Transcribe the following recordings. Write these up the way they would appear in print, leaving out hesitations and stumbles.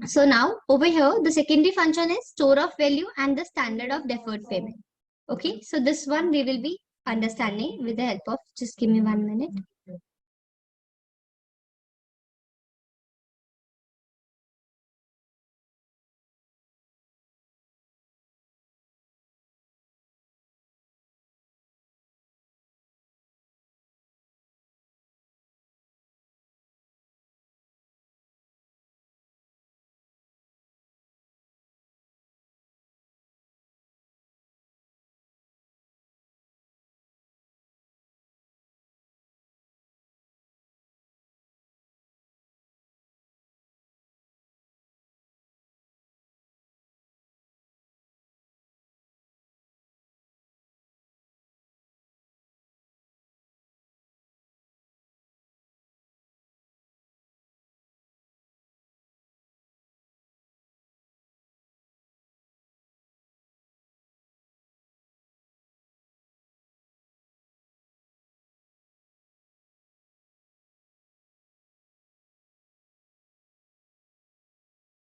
So now over here, the secondary function is store of value and the standard of deferred payment. Okay, so this one we will be understanding with the help of, just give me 1 minute.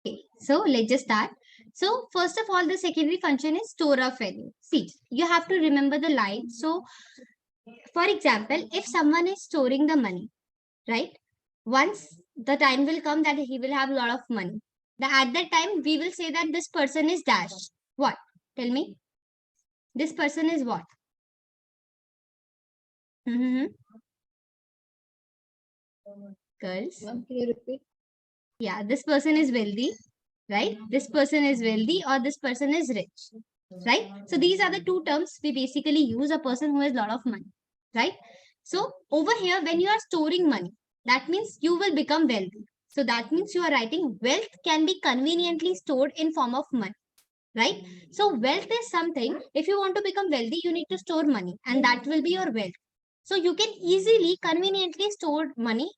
Okay, so let's just start. So first of all, the secondary function is store of value. See, you have to remember the line. So for example, if someone is storing the money, right? Once the time will come that he will have a lot of money. At that time, we will say that this person is dash. What? Tell me. This person is what? Mm-hmm. Girls. Can you repeat? Yeah, this person is wealthy, right? This person is wealthy or this person is rich, right? So these are the two terms we basically use, a person who has a lot of money, right? So over here, when you are storing money, that means you will become wealthy. So that means you are writing wealth can be conveniently stored in form of money, right? So wealth is something, if you want to become wealthy, you need to store money and that will be your wealth. So you can easily, conveniently store money,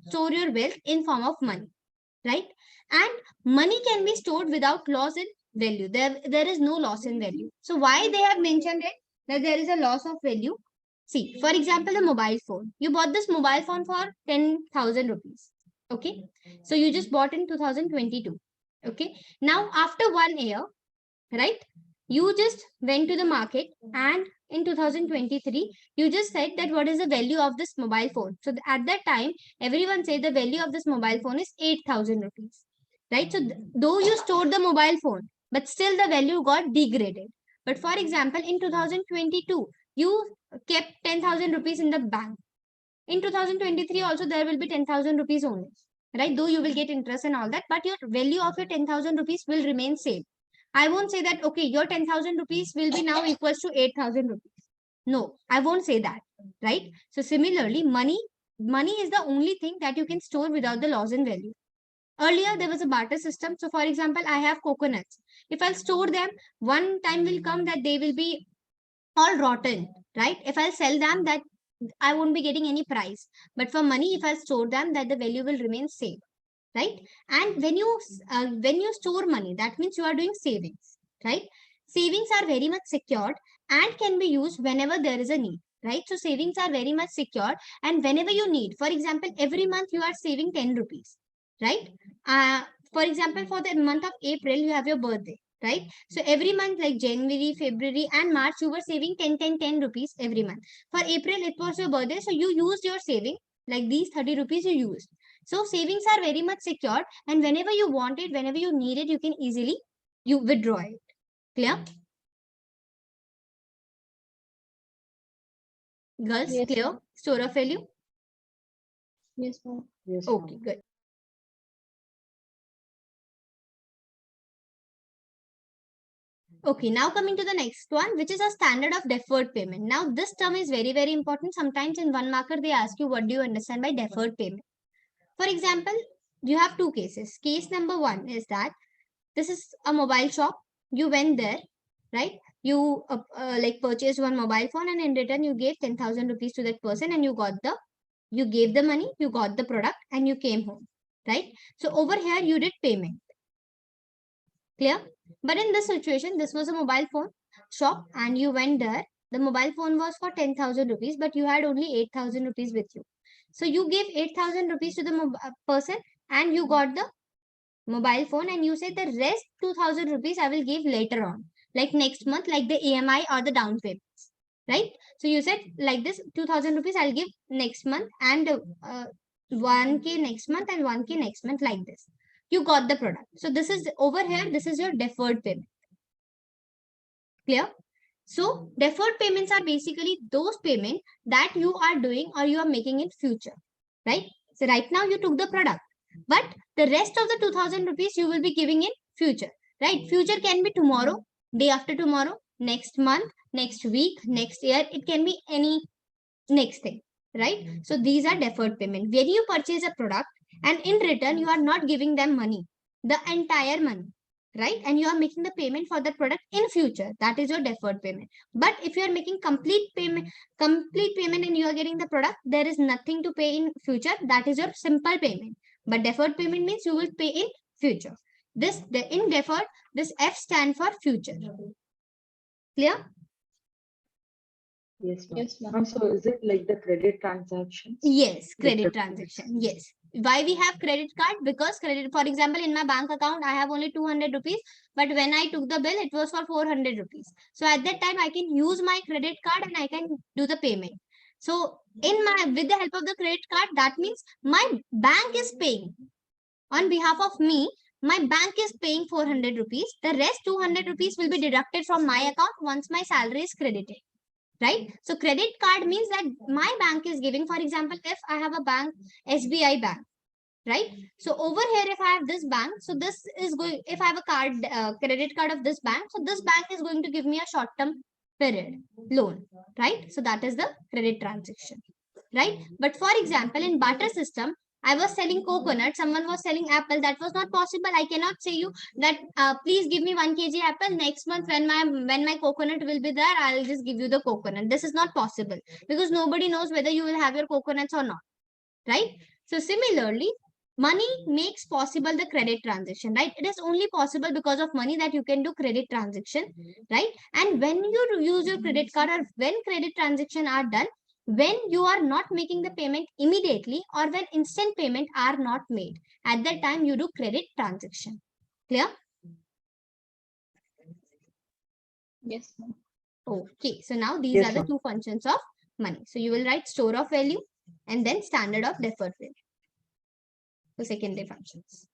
store your wealth in form of money, right? And money can be stored without loss in value. There is no loss in value. So why they have mentioned it that there is a loss of value? See, for example, the mobile phone. You bought this mobile phone for 10,000 rupees. Okay. So you just bought in 2022. Okay. Now, after 1 year, right? You just went to the market and in 2023, you just said that what is the value of this mobile phone. So at that time, everyone said the value of this mobile phone is 8,000 rupees, right? So though you stored the mobile phone, but still the value got degraded. But for example, in 2022, you kept 10,000 rupees in the bank. In 2023 also there will be 10,000 rupees only, right? Though you will get interest and all that, but your value of your 10,000 rupees will remain same. I won't say that, okay, your 10,000 rupees will be now equals to 8,000 rupees. No, I won't say that, right? So similarly, money is the only thing that you can store without the loss in value. Earlier, there was a barter system. So for example, I have coconuts. If I'll store them, one time will come that they will be all rotten, right? If I'll sell them, that I won't be getting any price. But for money, if I store them, that the value will remain same, right? And when you store money, that means you are doing savings, right? Savings are very much secured and can be used whenever there is a need, right? So savings are very much secured, and whenever you need, for example, every month you are saving 10 rupees, right? Uh, for example, for the month of April, you have your birthday, right? So every month, like January, February, and March, you were saving 10, 10, 10 rupees every month. For April, it was your birthday, so you used your saving, like these 30 rupees you used. So savings are very much secured, and whenever you want it, whenever you need it, you can easily you withdraw it. Clear? Girls, Yes, clear? ma'am. Store of value? Yes, ma'am. Yes, Okay, ma'am. good. Okay, now coming to the next one, which is a standard of deferred payment. Now, this term is very, very important. Sometimes in one marker, they ask you, what do you understand by deferred payment? For example, you have two cases. Case number one is that this is a mobile shop. You went there, right? You like purchased one mobile phone, and in return, you gave 10,000 rupees to that person, and you gave the money, you got the product, and you came home, right? So over here, you did payment. Clear? But in this situation, this was a mobile phone shop and you went there. The mobile phone was for 10,000 rupees, but you had only 8,000 rupees with you. So you gave 8,000 rupees to the person and you got the mobile phone, and you say the rest 2000 rupees I will give later on, like next month, like the EMI or the down payments, right? So you said like this 2000 rupees I'll give next month, and 1k next month and 1k next month, like this. You got the product. So this is over here, this is your deferred payment. Clear? So deferred payments are basically those payments that you are doing or you are making in future, right? So right now you took the product, but the rest of the 2000 rupees you will be giving in future, right? Future can be tomorrow, day after tomorrow, next month, next week, next year. It can be any next thing, right? So these are deferred payment. When you purchase a product and in return you are not giving them money, the entire money, right? And you are making the payment for that product in future, that is your deferred payment. But if you are making complete payment and you are getting the product, there is nothing to pay in future, that is your simple payment. But deferred payment means you will pay in future. In deferred, this F stand for future. Clear? Yes, ma'am. Yes, ma'am. Ma'am, so is it like the credit transactions? Yes, credit Deferred transaction. Yes. Why we have credit card? Because credit, for example, in my bank account, I have only 200 rupees, but when I took the bill, it was for 400 rupees. So at that time, I can use my credit card and I can do the payment. So with the help of the credit card, that means my bank is paying on behalf of me. My bank is paying 400 rupees. The rest 200 rupees will be deducted from my account once my salary is credited, right? So credit card means that my bank is giving, for example, if I have a bank, SBI bank, right? So over here, if I have this bank, so this is going, if I have a credit card of this bank, so this bank is going to give me a short term period loan, right? So that is the credit transaction, right? But for example, in barter system, I was selling coconut, someone was selling apple. That was not possible. I cannot say you that please give me 1 kg apple. Next month, when my coconut will be there, I'll just give you the coconut. This is not possible because nobody knows whether you will have your coconuts or not, right? So similarly, money makes possible the credit transaction, right? It is only possible because of money that you can do credit transaction, right? And when you use your credit card or when credit transaction are done, when you are not making the payment immediately or when instant payment are not made, at that time you do credit transaction. Clear? Yes, ma'am. Okay, so now these Yes, are the ma'am. two functions of money. So you will write store of value and then standard of deferred value. So secondary functions.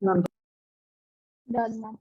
Ma'am, Done, ma'am.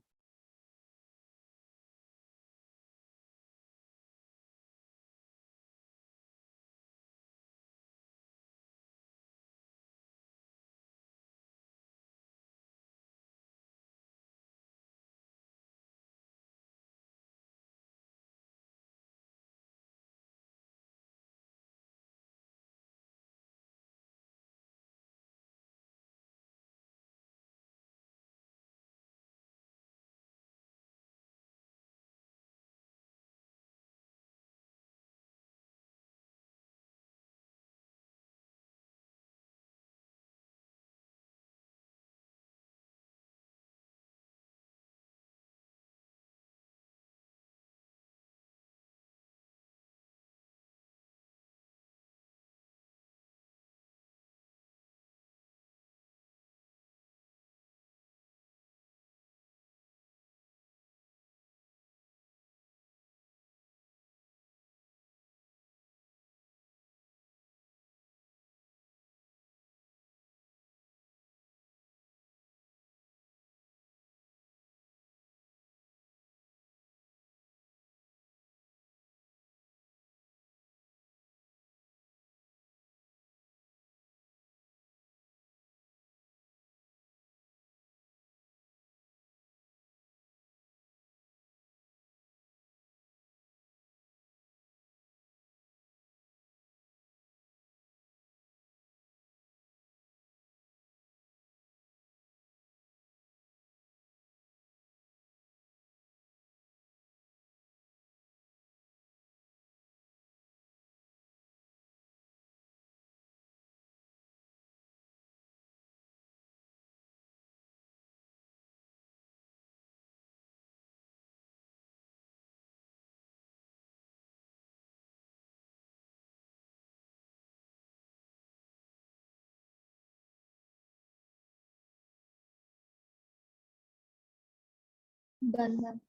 Done, ma'am.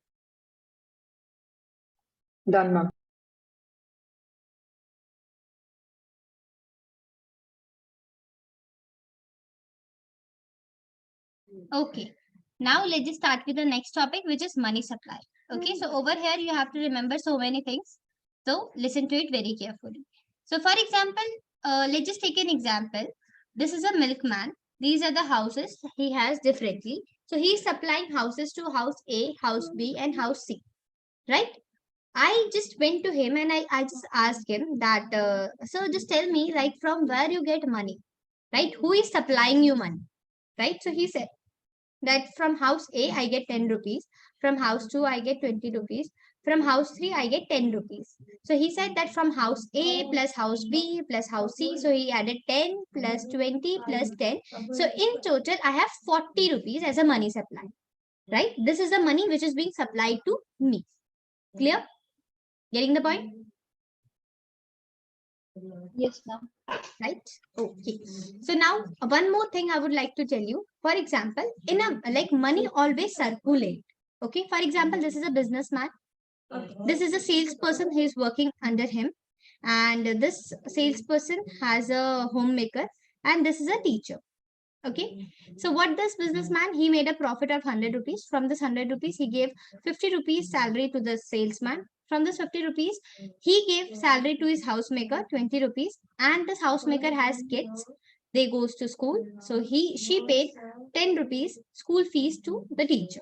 Done, ma'am. Okay. Now let's just start with the next topic, which is money supply. Okay. So over here, you have to remember so many things. So listen to it very carefully. So for example, let's just take an example. This is a milkman. These are the houses he has differently. So he is supplying houses to house A, house B, and house C. Right? I just went to him and I just asked him that, so just tell me, like, from where you get money, right? Who is supplying you money, right? So he said that from house A, I get 10 rupees. From house 2, I get 20 rupees. From house 3, I get 10 rupees. So he said that from house A plus house B plus house C. So he added 10 plus 20 plus 10. So in total, I have 40 rupees as a money supply, right? This is the money which is being supplied to me. Clear? Getting the point? Yes, ma'am. Right? Okay. So now one more thing I would like to tell you. For example, in a like money always circulate. Okay. For example, this is a businessman. This is a salesperson who is working under him. And this salesperson has a homemaker. And this is a teacher. Okay. So what this businessman, he made a profit of 100 rupees. From this 100 rupees, he gave 50 rupees salary to the salesman. From this 50 rupees, he gave salary to his housemaker, 20 rupees. And this housemaker has kids. They goes to school. So she paid 10 rupees school fees to the teacher.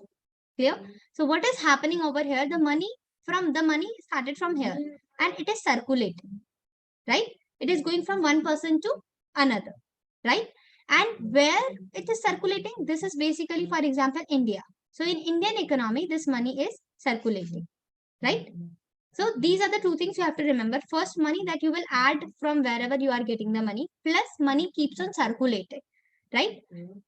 Clear? So what is happening over here? The money started from here and it is circulating, right? It is going from one person to another, right? And where it is circulating, this is basically, for example, India. So in Indian economy, this money is circulating, right? So these are the two things you have to remember. First, money that you will add from wherever you are getting the money, plus money keeps on circulating, right?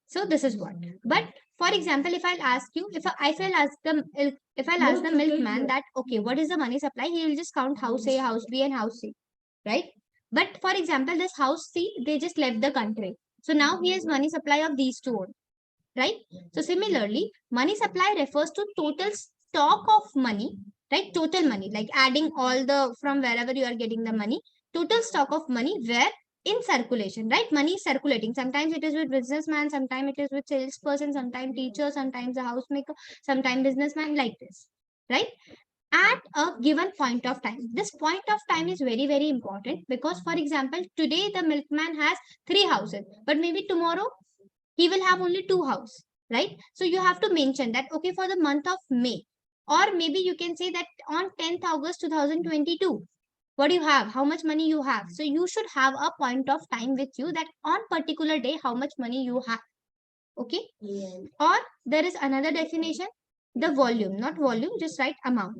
So this is what. But for example, if I'll ask you, if I'll ask the milkman that, okay, what is the money supply? He will just count house A, house B, and house C, right? But for example, this house C, they just left the country. So now he has money supply of these two only, right? So similarly, money supply refers to total stock of money, right? Total money, like adding all the from wherever you are getting the money, total stock of money where in circulation, right? Money is circulating. Sometimes it is with businessman, sometimes it is with salesperson, sometimes teacher, sometimes a housemaker, sometimes businessman, like this, right? At a given point of time. This point of time is very, very important because, for example, today the milkman has 3 houses, but maybe tomorrow he will have only 2 houses, right? So you have to mention that, okay, for the month of May, or maybe you can say that on 10th August 2022, what do you have? How much money you have? So you should have a point of time with you that on particular day, how much money you have. Okay. Or there is another definition, the volume, not volume, just write amount.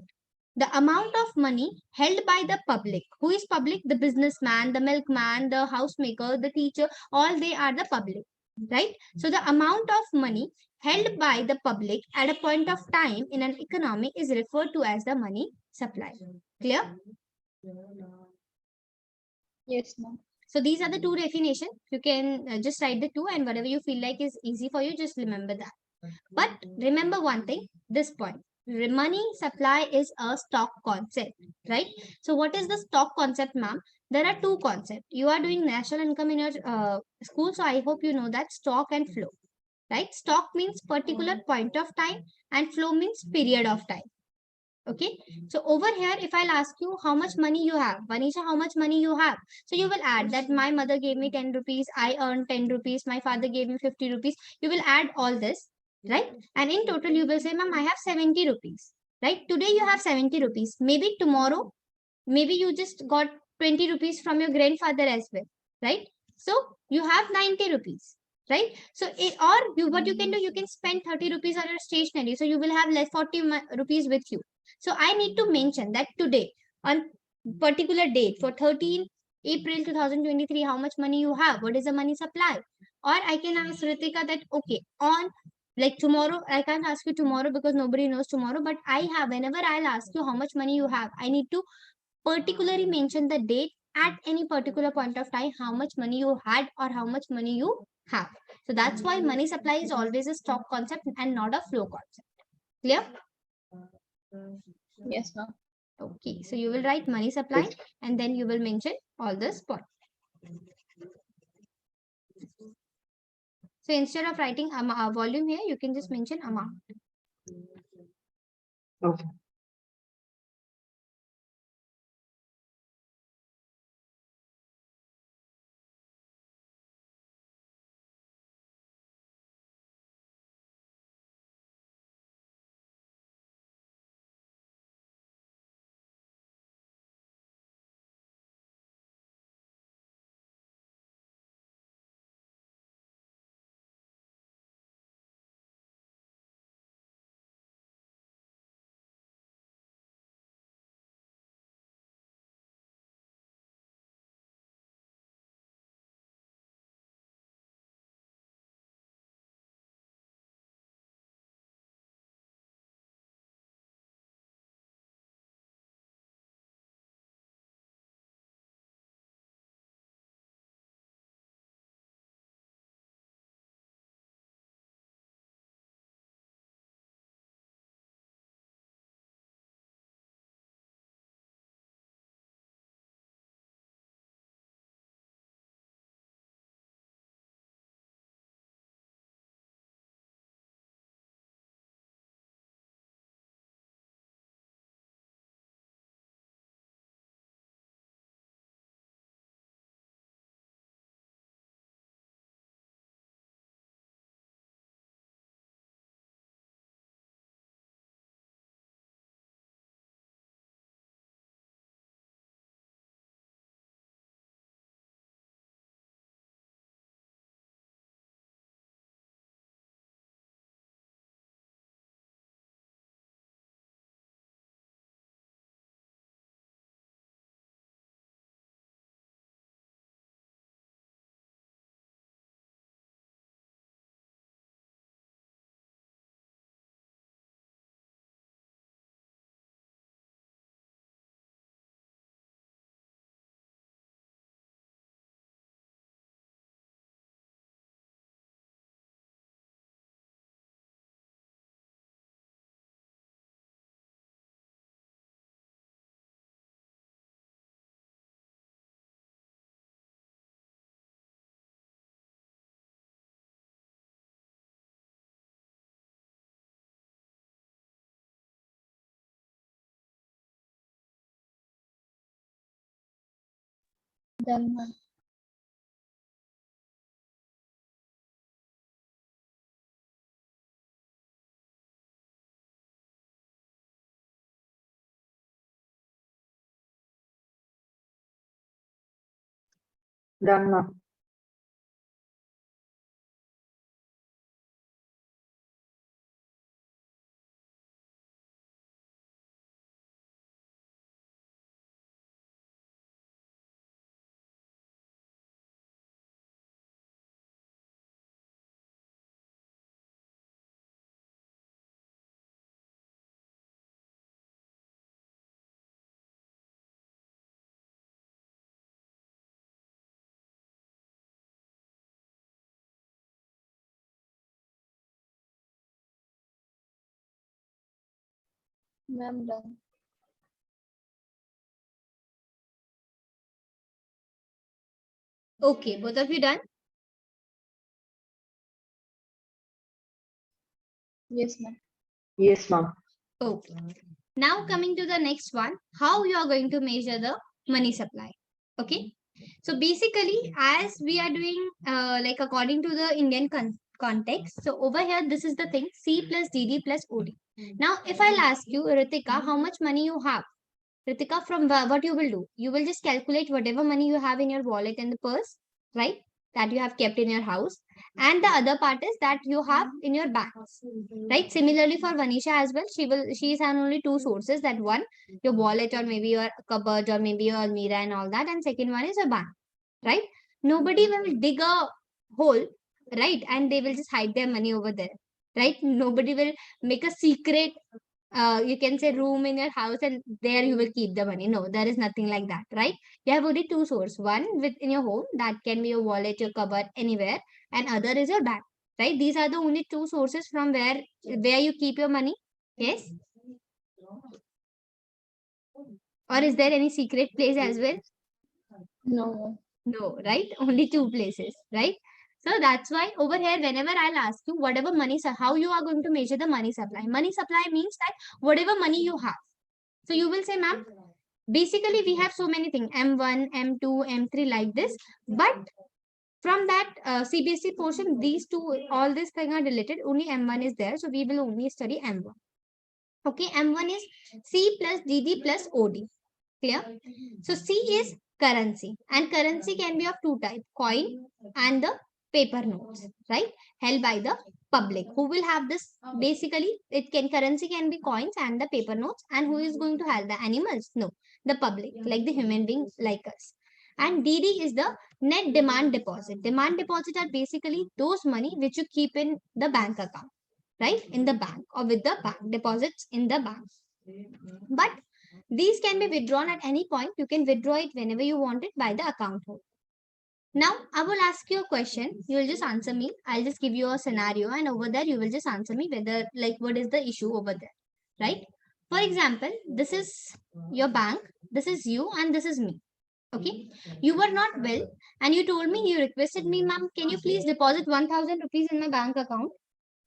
The amount of money held by the public. Who is public? The businessman, the milkman, the housemaker, the teacher, all they are the public, right? So the amount of money held by the public at a point of time in an economy is referred to as the money supply. Clear? Yes, ma'am. So these are the two definitions. You can just write the two, and whatever you feel like is easy for you, just remember that. But remember one thing, this point. Money supply is a stock concept, right? So what is the stock concept, ma'am? There are two concepts. You are doing national income in your school, so I hope you know that stock and flow, right? Stock means particular point of time and flow means period of time. Okay. So over here, if I'll ask you how much money you have, Vanisha, how much money you have? So you will add that my mother gave me 10 rupees, I earned 10 rupees, my father gave me 50 rupees. You will add all this, right? And in total, you will say, ma'am, I have 70 rupees, right? Today you have 70 rupees. Maybe tomorrow, maybe you just got 20 rupees from your grandfather as well, right? So you have 90 rupees, right? So or you, what you can do, you can spend 30 rupees on your stationery. So you will have less 40 rupees with you. So I need to mention that today on particular date for 13 April 2023, how much money you have, what is the money supply? Or I can ask Ritika that, okay, on like tomorrow, I can't ask you tomorrow because nobody knows tomorrow, but I have, whenever I'll ask you how much money you have, I need to particularly mention the date at any particular point of time, how much money you had or how much money you have. So that's why money supply is always a stock concept and not a flow concept. Clear? Yes, ma'am. Okay, so you will write money supply Yes. and then you will mention all this point. So instead of writing volume here, you can just mention amount. Okay. Done, ma'am. Done, ma'am. Ma'am, done. Okay, both of you done? Yes, ma'am. Yes, ma'am. Okay. Now coming to the next one, how you are going to measure the money supply. Okay. So basically, as we are doing like according to the Indian context, so over here, this is the thing, C plus DD plus OD. Now, if I'll ask you, Ritika, how much money you have? Ritika, from what you will do? You will just calculate whatever money you have in your wallet and the purse, right? That you have kept in your house. And the other part is that you have in your banks, right? Similarly for Vanisha as well, she's had only two sources. That one, your wallet or maybe your cupboard or maybe your Almira and all that. And second one is a bank, right? Nobody will dig a hole, right? And they will just hide their money over there, right? Nobody will make a secret you can say room in your house and there you will keep the money. No, there is nothing like that, right? You have only two sources. One within your home, that can be your wallet, your cupboard, anywhere, and other is your bank, right? These are the only two sources from where you keep your money. Yes. Or is there any secret place as well? No. No, right? Only two places, right? So that's why over here, whenever I'll ask you whatever money, how you are going to measure the money supply. Money supply means that whatever money you have. So you will say, ma'am, basically we have so many things, M1, M2, M3 like this. But from that CBSE portion, these two, all these things are deleted. Only M1 is there. So we will only study M1. Okay, M1 is C plus DD plus OD. Clear? So C is currency, and currency can be of two types, coin and the paper notes, right? Held by the public. Who will have this? Basically, currency can be coins and the paper notes, and who is going to have the animals? No, the public, like the human beings like us. And DD is the net demand deposit. Demand deposit are basically those money which you keep in the bank account, right? In the bank or with the bank deposits in the bank. But these can be withdrawn at any point. You can withdraw it whenever you want it by the account holder. Now, I will ask you a question. You will just answer me. I'll just give you a scenario, and over there, you will just answer me whether, like, what is the issue over there, right? For example, this is your bank, this is you, and this is me. Okay. You were not well, and you told me, you requested me, ma'am, can you please deposit 1000 rupees in my bank account?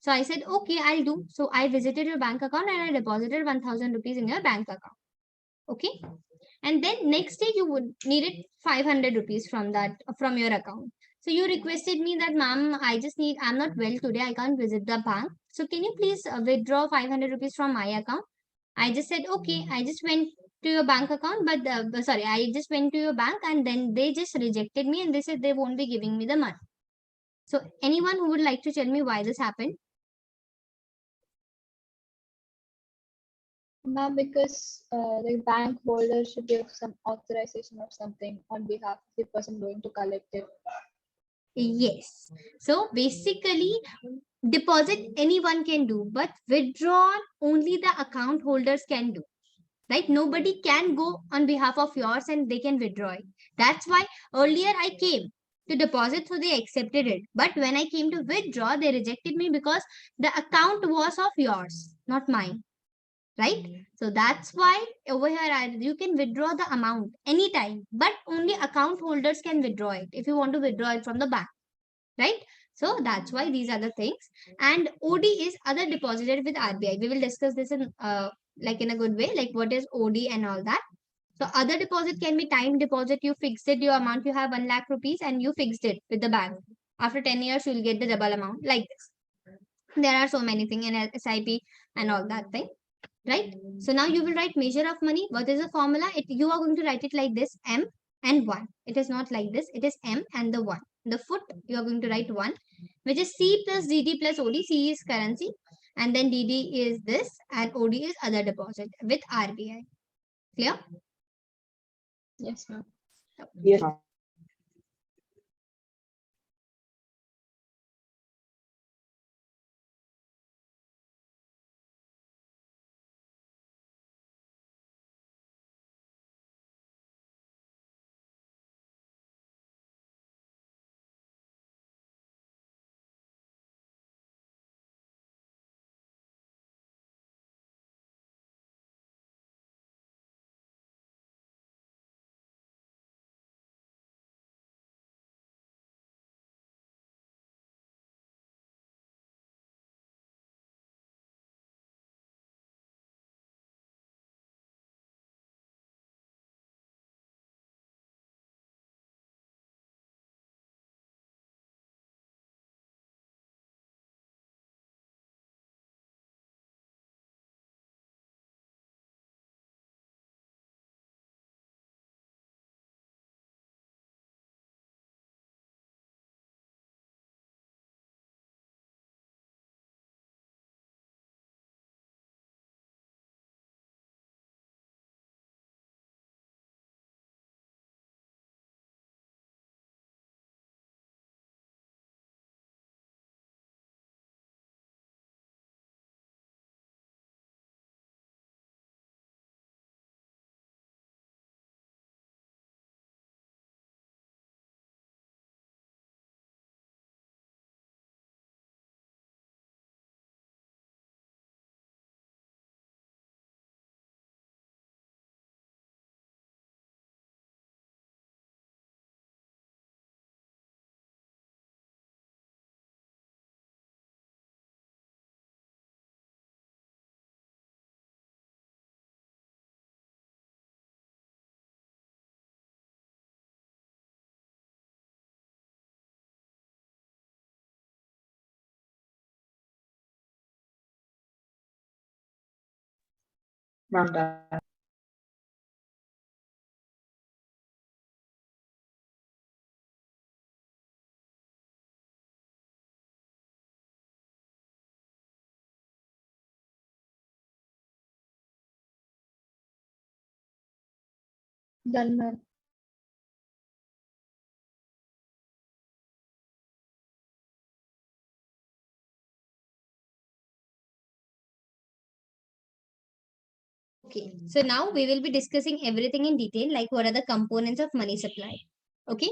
So I said, okay, I'll do. So I visited your bank account and I deposited 1000 rupees in your bank account. Okay. And then next day you would needed 500 rupees from your account. So you requested me that, ma'am, I'm not well today, I can't visit the bank, so can you please withdraw 500 rupees from my account? I just said, okay. I just went to your bank account, but I just went to your bank, and then they just rejected me and they said they won't be giving me the money. So anyone who would like to tell me why this happened? Ma'am, because the bank holder should give some authorization or something on behalf of the person going to collect it. Yes. So basically, deposit anyone can do, but withdraw only the account holders can do. Right? Nobody can go on behalf of yours and they can withdraw it. That's why earlier I came to deposit, so they accepted it. But when I came to withdraw, they rejected me because the account was of yours, not mine. Right? So that's why over here you can withdraw the amount anytime, but only account holders can withdraw it if you want to withdraw it from the bank. Right? So that's why these are the things. And OD is other deposited with RBI. We will discuss this in in a good way, like what is OD and all that. So other deposit can be time deposit. You fixed it, your amount, you have 1 lakh rupees and you fixed it with the bank. After 10 years, you'll get the double amount like this. There are so many things in SIP and all that thing. Right? So now you will write measure of money. What is the formula? You are going to write it like this, M and 1. It is not like this. It is M and the 1. The foot, you are going to write 1, which is C plus DD plus OD. C is currency, and then DD is this, and OD is other deposit with RBI. Clear? Yes, ma'am. Yes, ma'am. Ma'am, done. Done, ma'am. Okay, so now we will be discussing everything in detail, like what are the components of money supply. Okay,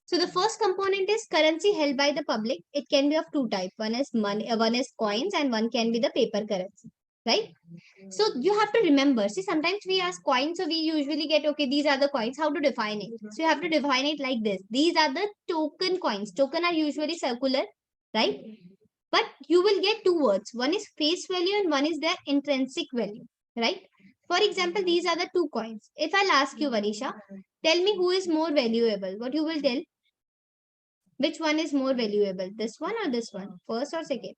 so the first component is currency held by the public. It can be of two types. One is money, one is coins, and one can be the paper currency, right? So you have to remember. See, sometimes we ask coins, so we usually get okay. These are the coins. How to define it? So you have to define it like this. These are the token coins. Token are usually circular, right? But you will get two words. One is face value and one is their intrinsic value, right? For example, these are the two coins. If I'll ask you, Vanisha, tell me who is more valuable. What you will tell? Which one is more valuable? This one or this one? First or second?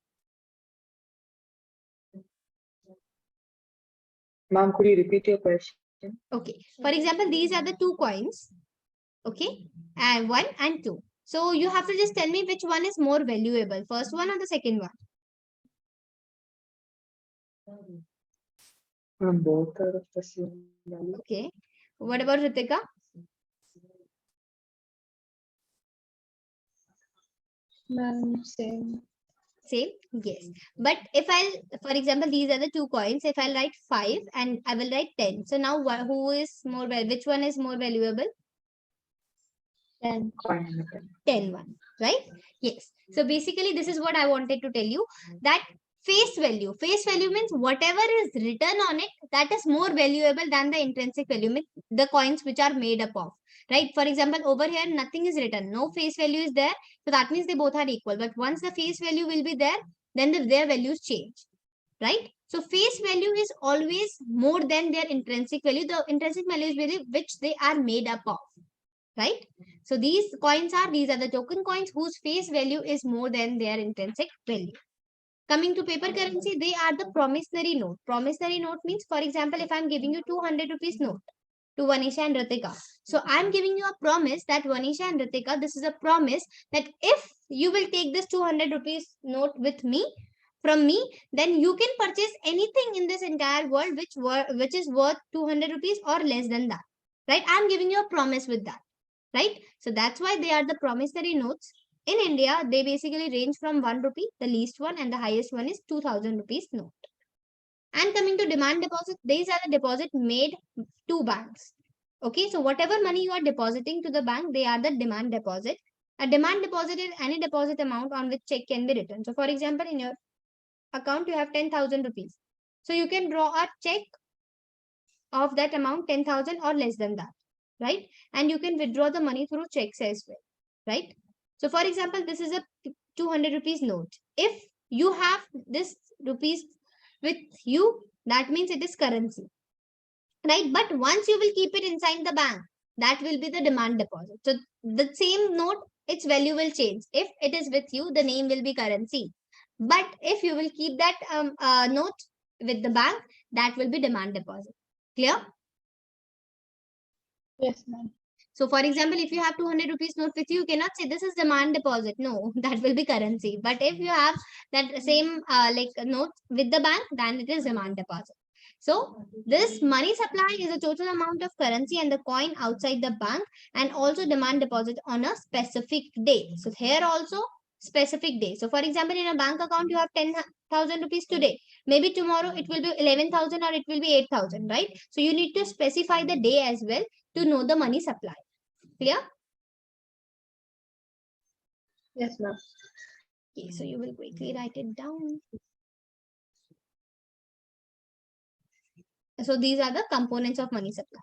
Ma'am, could you repeat your question? Okay. For example, these are the two coins. Okay. And one and two. So you have to just tell me which one is more valuable. First one or the second one? Ma'am, both are of the same value. Okay. What about Ritika? Ma'am, same. Same? Yes. But if I'll, for example, these are the two coins. If I'll write 5 and I will write 10. So now who is more, which one is more valuable? 10. Coin and a pen. 10 one, right? Yes. So basically, this is what I wanted to tell you, that face value. Face value means whatever is written on it, that is more valuable than the intrinsic value, means the coins which are made up of, right? For example, over here, nothing is written. No face value is there. So that means they both are equal. But once the face value will be there, then their values change, right? So face value is always more than their intrinsic value. The intrinsic value is value which they are made up of, right? So these are the token coins whose face value is more than their intrinsic value. Coming to paper currency, they are the promissory note. Promissory note means, for example, if I'm giving you 200 rupees note to Vanisha and Ritika. So I'm giving you a promise that Vanisha and Ritika, this is a promise that if you will take this 200 rupees note with me, from me, then you can purchase anything in this entire world which is worth 200 rupees or less than that, right? I'm giving you a promise with that, right? So that's why they are the promissory notes. In India, they basically range from 1 rupee, the least one, and the highest one is 2000 rupees note. And coming to demand deposit, these are the deposit made to banks. Okay, so whatever money you are depositing to the bank, they are the demand deposit. A demand deposit is any deposit amount on which check can be written. So, for example, in your account, you have 10,000 rupees. So, you can draw a check of that amount 10,000 or less than that, right? And you can withdraw the money through checks as well, right? So for example, this is a 200 rupees note. If you have this rupees with you, that means it is currency, right? But once you will keep it inside the bank, that will be the demand deposit. So the same note, its value will change. If it is with you, the name will be currency. But if you will keep that note with the bank, that will be demand deposit. Clear? Yes, ma'am. So, for example, if you have 200 rupees note with you, you cannot say this is demand deposit. No, that will be currency. But if you have that same like note with the bank, then it is demand deposit. So, this money supply is a total amount of currency and the coin outside the bank, and also demand deposit on a specific day. So, here also specific day. So, for example, in a bank account, you have 10,000 rupees today. Maybe tomorrow it will be 11,000 or it will be 8,000, right? So, you need to specify the day as well to know the money supply. Clear? Yes, ma'am. Okay, so you will quickly write it down. So these are the components of money supply.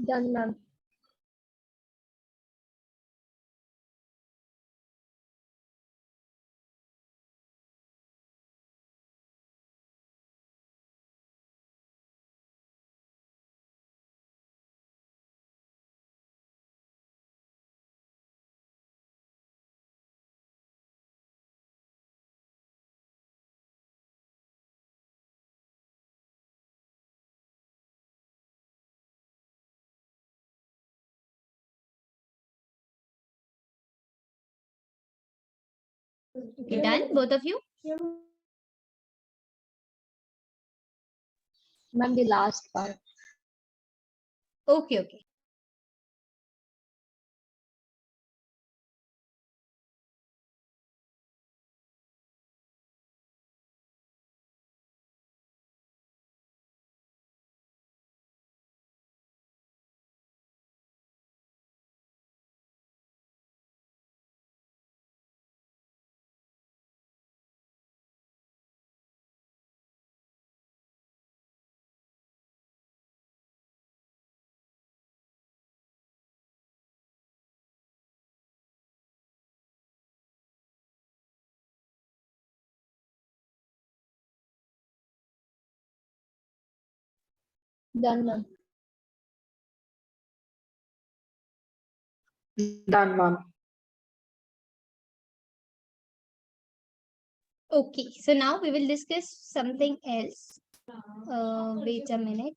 Done, ma'am. Okay, done, both of you? Ma'am, the last part. Okay, okay. Done, ma'am. Done, ma'am. Okay, so now we will discuss something else. Wait a minute.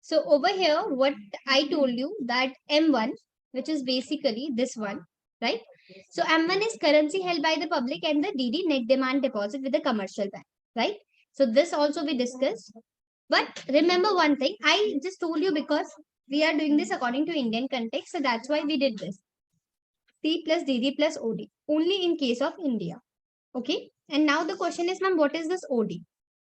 So over here, what I told you that M1, which is basically this one, right? So M1 is currency held by the public and the DD net demand deposit with the commercial bank, right? So this also we discussed. But remember one thing, I just told you because we are doing this according to Indian context. So that's why we did this. C plus DD plus OD, only in case of India. Okay. And now the question is, ma'am, what is this OD?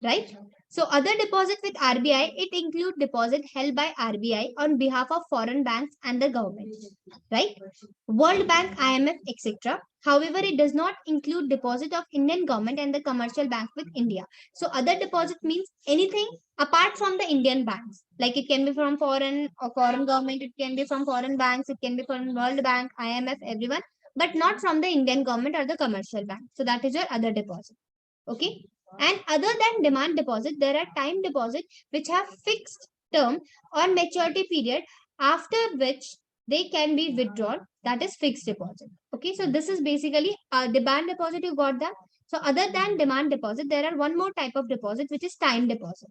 Right? So other deposit with RBI, it include deposit held by RBI on behalf of foreign banks and the government, right? World Bank, IMF, etc. However, it does not include deposit of Indian government and the commercial bank with India. So other deposit means anything apart from the Indian banks. Like it can be from foreign or foreign government, it can be from foreign banks, it can be from World Bank, IMF, everyone, but not from the Indian government or the commercial bank. So that is your other deposit. Okay. And other than demand deposit, there are time deposit which have fixed term or maturity period after which they can be withdrawn. That is fixed deposit. Okay, so this is basically a demand deposit. You got that. So other than demand deposit, there are one more type of deposit which is time deposit.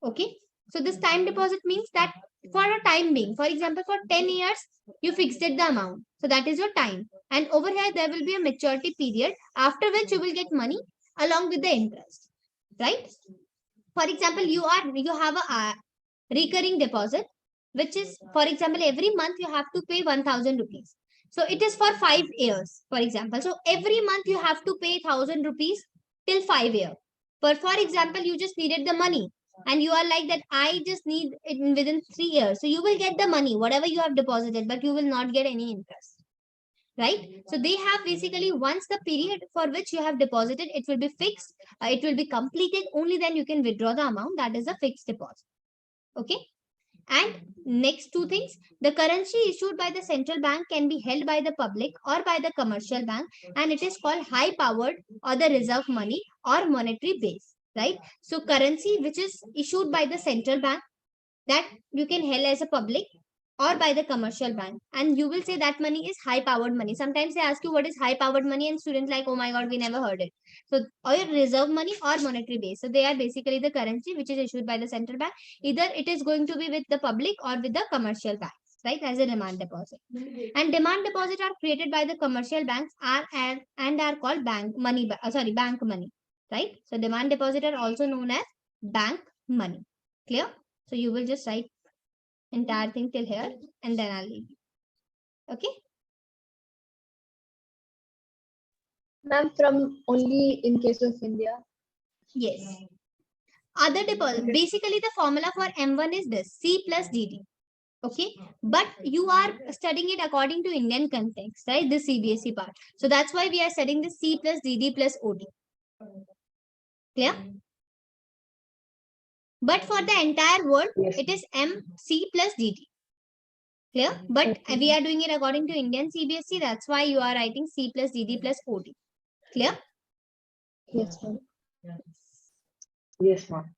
Okay, so this time deposit means that for a time being, for example, for 10 years, you fixed it the amount. So that is your time. And over here, there will be a maturity period after which you will get money along with the interest, right? For example, you have a recurring deposit, which is, for example, every month you have to pay 1000 rupees. So it is for 5 years, for example. So every month you have to pay 1000 rupees till 5 years. But for example, you just needed the money and you are like that, I just need it within 3 years. So you will get the money, whatever you have deposited, but you will not get any interest, right? So they have basically, once the period for which you have deposited, it will be fixed, it will be completed, only then you can withdraw the amount. That is a fixed deposit. Okay. And next two things, the currency issued by the central bank can be held by the public or by the commercial bank, and it is called high powered or the reserve money or monetary base, right? So currency which is issued by the central bank, that you can held as a public or by the commercial bank, and you will say that money is high powered money. Sometimes they ask you what is high powered money, and students like, oh my god, we never heard it. So or reserve money or monetary base, so they are basically the currency which is issued by the central bank. Either it is going to be with the public or with the commercial banks, right, as a demand deposit. And demand deposit are created by the commercial banks and are called bank money, bank money, right? So demand deposit are also known as bank money. Clear? So you will just write entire thing till here and then I'll leave you. Okay? Ma'am, from only in case of India. Yes. Other deposit. Basically, the formula for M1 is this, C plus DD. Okay. But you are studying it according to Indian context, right? This CBSE part. So that's why we are studying the C plus DD plus OD. Clear? But for the entire world, Yes. it is MC plus DT. Clear? But Okay. we are doing it according to Indian CBSE. That's why you are writing C plus DD plus OT. Clear? Yes, ma'am. Yes, ma'am.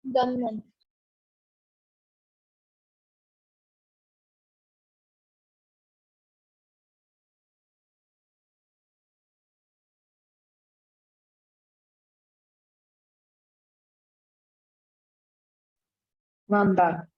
Done one. Ma'am, back.